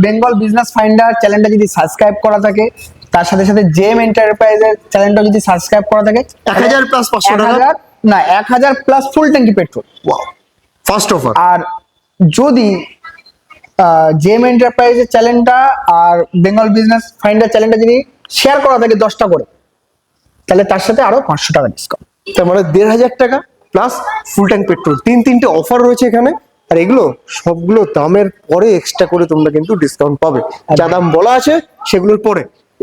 Bengal business finder চ্যানেলটা যদি subscribe করা থাকে, তার সাথে সাথে জেম এন্টারপ্রাইজের চ্যানেলটা যদি সাবস্ক্রাইব করা থাকে, 1000 প্লাস 500 টাকা, 1000 না 1000 প্লাস ফুল ট্যাঙ্কি পেট্রোল। Wow, first offer. আর যদি জেম এন্টারপ্রাইজের চ্যানেলটা আর বেঙ্গল বিজনেস ফাইন্ডার চ্যানেলটা যদি শেয়ার করা থাকে 10টা করে, তাহলে তার সাথে আরো 500 টাকা ডিসকাউন্ট। তার মানে 1500 টাকা প্লাস ফুল ট্যাঙ্ক পেট্রোল, তিনটে অফার রয়েছে এখানে। আর এগুলো সবগুলো দামের পরে এক্সট্রা করে তোমরা কিন্তু ডিসকাউন্ট পাবে। যা দাম বলা আছে সেগুলোর পরে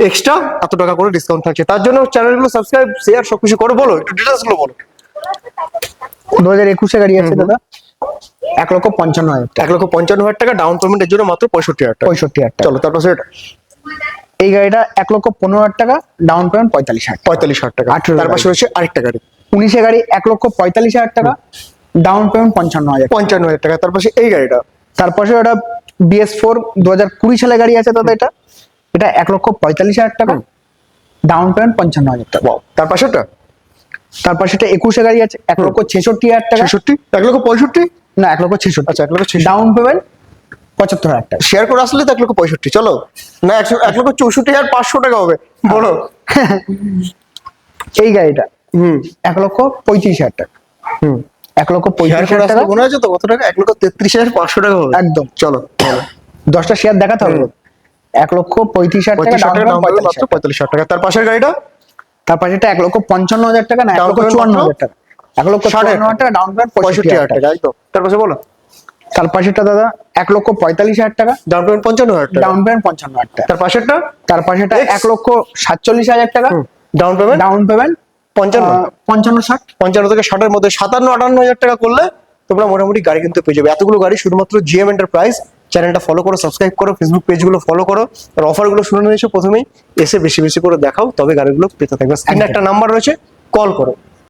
এক্সট্রা এত টাকা করে ডিসকাউন্ট থাকছে। তার জন্য চ্যানেলগুলো সাবস্ক্রাইব, শেয়ার সবকিছু করে বলো, একটু ডিটেলস গুলো বলো। 2021 গাড়ি আছে দাদা, 1,55,000 টাকা। 1,55,000 টাকা ডাউন পেমেন্টের জন্য মাত্র 65,000 টাকা। 65,000 টাকা। চলো তারপর সেটা এই গাড়িটা 1,15,000 টাকা, ডাউন পেমেন্ট 45,000 টাকা। 45,000 টাকা। 18 তার পাশে রয়েছে আরেকটা গাড়ি 19 গাড়ি 1,45,000 টাকা, ডাউন পেমেন্ট 55,000 টাকা। 55,000 টাকা। তার পাশে এই গাড়িটা তারপরে ওটা BS4 2020 সালে গাড়ি আছে দাদা, এটা 1,45,000 টাকা, ডাউন পেমেন্ট 55,000 টাকা। ওয়াও। তার পাশেটা তারপর সেটা 21 গাড়ি আছে 1,66,000 টাকা। 66, 1,65,000। না 1,66,000। আচ্ছা 1,66,000। ডাউন পেমেন্ট 75,000 টাকা। শেয়ার করে আসলে তো 1,65,000। চলো না 1,64,500 টাকা হবে, বলো। এই গাড়িটা 1,35,000 টাকা। হুম। শেয়ার করে 1,35,000 আসলে টাকা মনে আছে তো কত টাকা? 1,33,500 টাকা হবে একদম। চলো বলো। 10টা শেয়ার দেখাতে হবে। 1,35,000 টাকা, 35,000 টাকা ডাউন ডাউন পেমেন্ট পেমেন্ট মাত্র 45,000 টাকা। তার পাশের গাড়িটা তারপর সেটা 1,55,000 টাকা, না Down payment 1,54,000 টাকা। 1,54,000 টাকা, ডাউন পেমেন্ট 65,000 65,000 টাকা। টাকা, একদম। তার পাশে বলো। তারপর সেটা দাদা 1,45,000 টাকা, ডাউন পেমেন্ট 55,000 টাকা। ডাউন পেমেন্ট 55,000 টাকা। তার পাশেরটা তারপর সেটা Next. 1,47,000 টাকা, ডাউন পেমেন্ট ডাউন পেমেন্ট 55। 55,60। 55 থেকে 60 এর মধ্যে 57-58,000 টাকা করলে তোমরা মোটামুটি গাড়ি কিন্তু পেয়ে যাবে। এতগুলো গাড়ি শুধুমাত্র জিএম এন্টারপ্রাইজ। চ্যানেলটা ফলো করো, সাবস্ক্রাইব করো, ফেসবুক পেজগুলো ফলো করো। আর অফারগুলো শুনে নিয়েছো, প্রথমেই এসে বেশি বেশি করে দেখাও, তবে গাড়িগুলো পেতে থাকবে। স্ক্রিনে একটা নাম্বার রয়েছে, কল করো।